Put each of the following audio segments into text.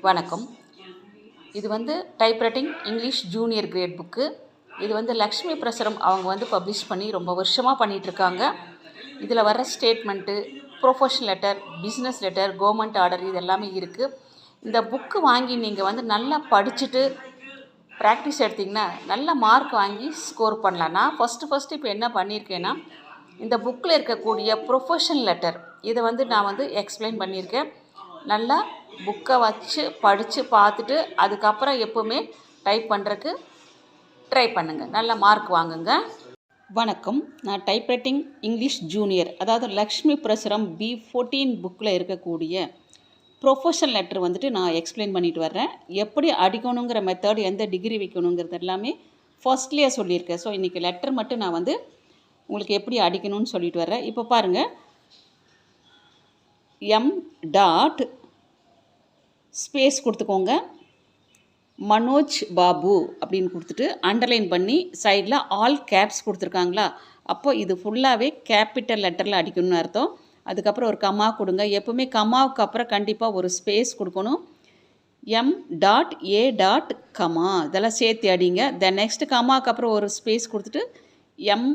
வணக்கம். இது typewriting English junior great book. இது லக்ஷ்மி பிரசுரம் அவங்க பப்ளிஷ் பண்ணி ரொம்ப வருஷமாக பண்ணிகிட்ருக்காங்க. இதில் வர statement, professional letter, business letter, government order இது எல்லாமே இருக்குது. இந்த புக்கு வாங்கி நீங்கள் நல்லா படிச்சுட்டு ப்ராக்டிஸ் எடுத்திங்கன்னா நல்ல மார்க் வாங்கி ஸ்கோர் பண்ணலாம். நான் ஃபஸ்ட்டு இப்போ என்ன பண்ணியிருக்கேன்னா, இந்த புக்கில் இருக்கக்கூடிய ப்ரொஃபஷனல் லெட்டர் இதை நான் எக்ஸ்பிளைன் பண்ணியிருக்கேன். நல்லா புக்கை வச்சு படித்து பார்த்துட்டு அதுக்கப்புறம் எப்போவுமே டைப் பண்ணுறதுக்கு ட்ரை பண்ணுங்கள். நல்ல மார்க் வாங்குங்க. வணக்கம். நான் டைப்ரைட்டிங் இங்கிலீஷ் ஜூனியர், அதாவது லக்ஷ்மி பிரசுரம் B14 புக்கில் இருக்கக்கூடிய ப்ரொஃபஷனல் லெட்டர் நான் எக்ஸ்பிளைன் பண்ணிட்டு வர்றேன். எப்படி அடிக்கணுங்கிற மெத்தட், எந்த டிகிரி வைக்கணுங்கிறது எல்லாமே ஃபர்ஸ்ட்லேயே சொல்லியிருக்கேன். ஸோ இன்றைக்கி லெட்டர் மட்டும் நான் உங்களுக்கு எப்படி அடிக்கணும்னு சொல்லிட்டு வர்றேன். இப்போ பாருங்கள், எம் டாட் ஸ்பேஸ் கொடுத்துக்கோங்க, மனோஜ் பாபு அப்படின்னு கொடுத்துட்டு அண்டர்லைன் பண்ணி சைடில் ஆல் கேப்ஸ் கொடுத்துருக்காங்களா, அப்போ இது ஃபுல்லாகவே கேபிட்டல் லெட்டரில் அடிக்கணும்னு அர்த்தம். அதுக்கப்புறம் ஒரு கமா கொடுங்க. எப்போவுமே கமாவுக்கு அப்புறம் கண்டிப்பாக ஒரு ஸ்பேஸ் கொடுக்கணும். M dot A dot comma இதெல்லாம் சேர்த்து அடிங்க. தென் நெக்ஸ்ட் கமாவுக்கு அப்புறம் ஒரு ஸ்பேஸ் கொடுத்துட்டு M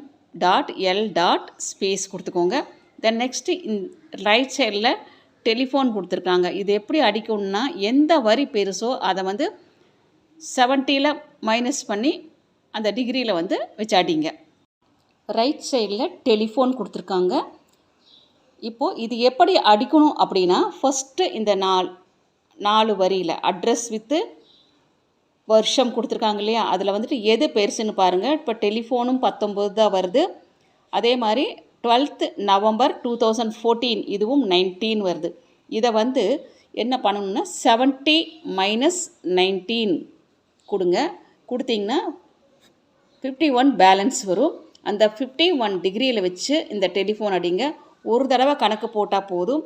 dot L dot space கொடுத்துக்கோங்க. தென் நெக்ஸ்ட்டு ரைட் சைடில் டெலிஃபோன் கொடுத்துருக்காங்க. இது எப்படி அடிக்கணும்னா, எந்த வரி பெருசோ அதை 70 மைனஸ் பண்ணி அந்த டிகிரியில் வச்சு அடிங்க. ரைட் சைடில் டெலிஃபோன் கொடுத்துருக்காங்க. இப்போது இது எப்படி அடிக்கணும் அப்படின்னா, ஃபஸ்ட்டு இந்த 4 வரியில் அட்ரஸ் வித்து வருஷம் கொடுத்துருக்காங்க இல்லையா, அதில் எது பெருசுன்னு பாருங்கள். இப்போ டெலிஃபோனும் 19 தான் வருது. அதே மாதிரி 12th November 2014 இதுவும் 19 வருது. இதை என்ன பண்ணணும்னா 70 மைனஸ் 19 கொடுங்க. கொடுத்தீங்கன்னா 51 பேலன்ஸ் வரும். அந்த 51 டிகிரியில் வச்சு இந்த டெலிஃபோன் அடிங்க. ஒரு தடவை கணக்கு போட்டால் போதும்.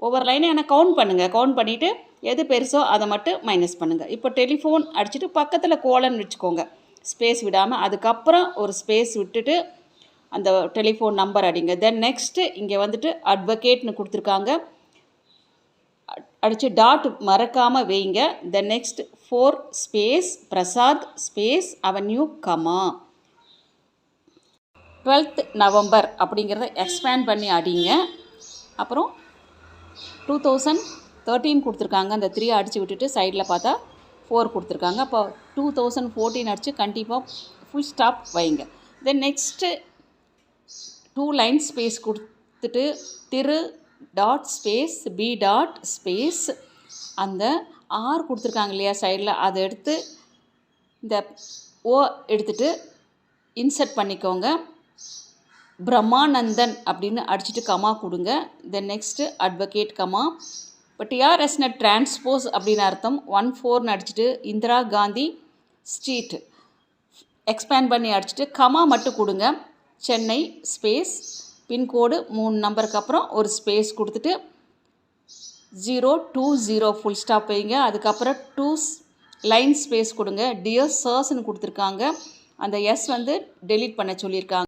ஒவ்வொரு லைனை ஆனால் கவுண்ட் பண்ணுங்கள். கவுண்ட் பண்ணிவிட்டு எது பெருசோ அதை மட்டும் மைனஸ் பண்ணுங்கள். இப்போ டெலிஃபோன் அடிச்சுட்டு பக்கத்தில் கோலன் வச்சுக்கோங்க, ஸ்பேஸ் விடாமல். அதுக்கப்புறம் ஒரு ஸ்பேஸ் விட்டுட்டு அந்த டெலிஃபோன் நம்பர் அடிங்க. தென் நெக்ஸ்ட்டு இங்கே அட்வொகேட்னு கொடுத்துருக்காங்க, அடித்து டாட் மறக்காமல் வைங்க. Then next 4 space Prasad space avenue comma 12th November அப்படிங்கிறத எக்ஸ்பேண்ட் பண்ணி அடிங்க. அப்புறம் 2013 கொடுத்துருக்காங்க, அந்த 3 அடித்து விட்டுட்டு சைடில் பார்த்தா 4 கொடுத்துருக்காங்க. அப்போ 2014 அடித்து கண்டிப்பாக ஃபுல் ஸ்டாப் வைங்க. தென் நெக்ஸ்ட்டு 2 லைன் ஸ்பேஸ் கொடுத்துட்டு திரு dot space P dot space அந்த ஆர் கொடுத்துருக்காங்க இல்லையா சைடில், அதை எடுத்து இந்த ஓ எடுத்துகிட்டு இன்சர்ட் பண்ணிக்கோங்க. பிரம்மானந்தன் அப்படின்னு அடிச்சுட்டு கமா கொடுங்க. Then next advocate comma. இப்போ டிஆர்எஸ்ன டிரான்ஸ்போஸ் அப்படின்னு அர்த்தம். 14 அடிச்சுட்டு இந்திரா காந்தி ஸ்ட்ரீட் எக்ஸ்பேண்ட் பண்ணி அடிச்சுட்டு கமா மட்டும் கொடுங்க. சென்னை ஸ்பேஸ் பின்கோடு 3 நம்பருக்கு அப்புறம் ஒரு ஸ்பேஸ் கொடுத்துட்டு 020 ஃபுல் ஸ்டாப் வைங்க. அதுக்கப்புறம் 2 லைன் ஸ்பேஸ் கொடுங்க. டியர் சர்ஸ்ன்னு கொடுத்துருக்காங்க, அந்த எஸ் டெலீட் பண்ண சொல்லியிருக்காங்க.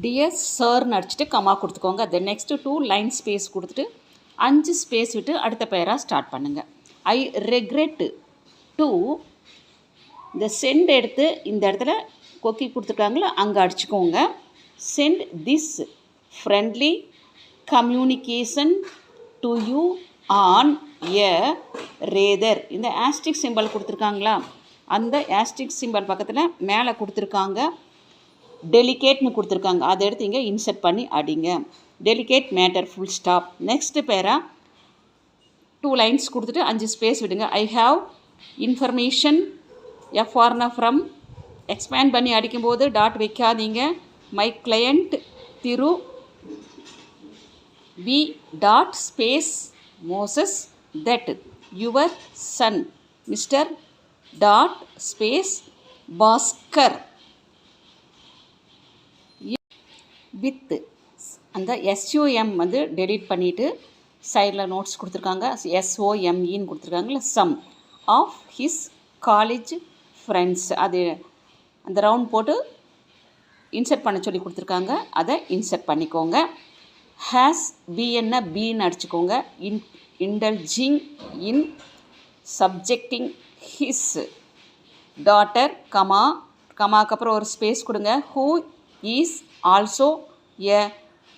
டியர் சர்ன்னு அடிச்சுட்டு கமா கொடுத்துக்கோங்க. தென் நெக்ஸ்ட்டு 2 லைன் ஸ்பேஸ் கொடுத்துட்டு 5 ஸ்பேஸ் விட்டு அடுத்த பேராக ஸ்டார்ட் பண்ணுங்கள். ஐ ரெக்ரெட் டு இந்த சென்ட் எடுத்து இந்த இடத்துல கொக்கி கொடுத்துருக்காங்களா அங்கே அடிச்சுக்கோங்க. Send this friendly communication to you on a rather இந்த ஆஸ்டிக் சிம்பல் கொடுத்துருக்காங்களா, அந்த ஆஸ்டிக் சிம்பல் பக்கத்தில் மேலே கொடுத்துருக்காங்க டெலிகேட்னு கொடுத்துருக்காங்க, அதை எடுத்து இங்கே இன்சர்ட் பண்ணி அடிங்க. Delicate matter full stop. Next para 2 lines கொடுத்துட்டு 5 ஸ்பேஸ் விடுங்க. ஐ ஹாவ் இன்ஃபர்மேஷன் எஃப்ஆர்னா ஃப்ரம் எக்ஸ்பேண்ட் பண்ணி அடிக்கும்போது டாட் வைக்காதீங்க. மை கிளையண்ட் திரு V dot space Moses that your son mister dot space Bhaskar with அந்த எஸ்யூஎம் டெலீட் பண்ணிவிட்டு சைடில் நோட்ஸ் கொடுத்துருக்காங்க. SOMEன்னு கொடுத்துருக்காங்களா, some of his college friends, அது அந்த ரவுண்ட் போட்டு இன்சர்ட் பண்ண சொல்லி கொடுத்துருக்காங்க, அதை இன்சர்ட் பண்ணிக்கோங்க. ஹேஸ் பின்னு அடிச்சுக்கோங்க. Indulging in subjecting his daughter comma கமாக்கு அப்புறம் ஒரு ஸ்பேஸ் கொடுங்க who is also a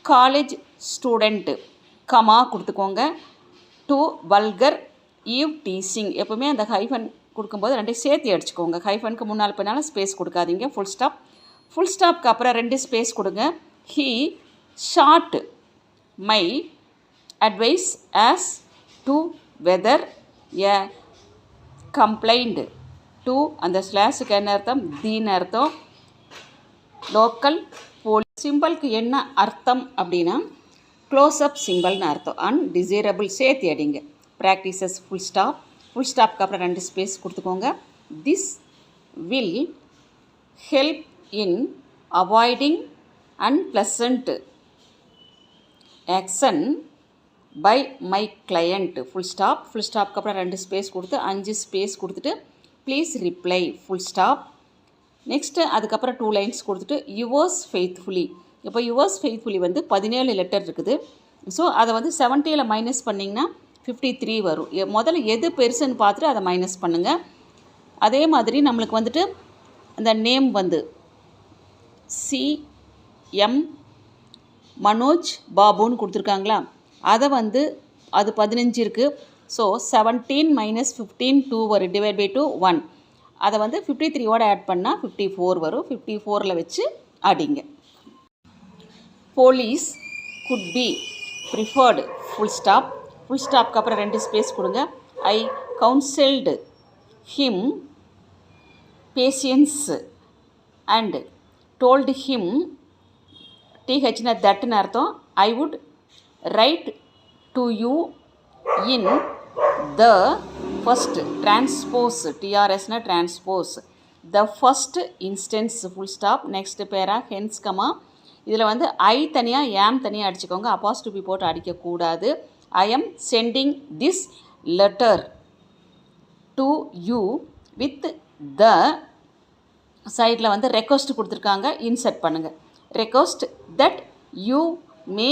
college student comma கொடுத்துக்கோங்க டு வல்கர் ஈவ் டீசிங். எப்போவுமே அந்த ஹைஃபன் கொடுக்கும்போது ரெண்டையும் சேர்த்து அடிச்சுக்கோங்க. ஹைஃபனுக்கு முன்னால் பின்னால் ஸ்பேஸ் கொடுக்காதீங்க. Full stop. ஃபுல் ஸ்டாப்க்கு அப்புறம் 2 ஸ்பேஸ் கொடுங்க. He sought my advice as to whether a complaint to அந்த ஸ்லாஷுக்கு என்ன அர்த்தம்? தீன்னு அர்த்தம். லோக்கல் போலீஸ் சிம்பிளுக்கு என்ன அர்த்தம் அப்படின்னா க்ளோஸ்அப் சிம்பிள்னு அர்த்தம். அன்டிசைரபிள் சேர்த்து அடிங்க. Practices full stop. ஃபுல் ஸ்டாப்க்கு அப்புறம் 2 ஸ்பேஸ் கொடுத்துக்கோங்க. This will help in avoiding unpleasant action by my client. Full stop. Full ஸ்டாப்க்கு அப்புறம் 2 ஸ்பேஸ் கொடுத்து 5 ஸ்பேஸ் கொடுத்துட்டு please reply. Full stop. Next அதுக்கப்புறம் 2 லைன்ஸ் கொடுத்துட்டு யுவர்ஸ் ஃபெய்த்ஃபுல்லி. இப்போ யுவர்ஸ் ஃபெய்த்ஃபுல்லி வந்து 17 லெட்டர் இருக்குது. ஸோ அதை வந்து 70ல் மைனஸ் பண்ணிங்கன்னா 53 வரும். முதல்ல எது பெருசுன்னு பார்த்துட்டு அதை மைனஸ் பண்ணுங்கள். அதே மாதிரி நம்மளுக்கு வந்துட்டு அந்த நேம் வந்து சிஎம் மனோஜ் பாபுன்னு கொடுத்துருக்காங்களா, அதை வந்து அது 15 இருக்குது. ஸோ 17 மைனஸ் 15 2 வரும். Divide by 2 1. அதை வந்து 53ஓட ஆட் பண்ணால் 54 வரும். 54ல் வச்சு அடிங்க. Police could be preferred. Full stop. Full ஸ்டாப்க்கு அப்புறம் 2 ஸ்பேஸ் கொடுங்க. I counselled him patience and told him டிஹெச்னா தட்னு அர்த்தம். I would write to you in the first transpose. டிஆர்எஸ்னா transpose. The first instance. Full stop. Next para hence comma. இதில் வந்து ஐ தனியாக ஏம் தனியாக அடிச்சுக்கோங்க. அப்பாஸ்ட்ரோபி போட்டு அடிக்கக்கூடாது. I am sending this letter to you with the சைடில் வந்து ரெக்வஸ்ட் கொடுத்துருக்காங்க. இன்சர்ட் பண்ணுங்கள். Request that you may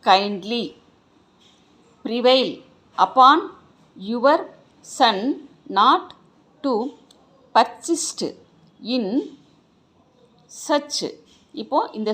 kindly prevail upon your son not to persist in such. இப்போது இந்த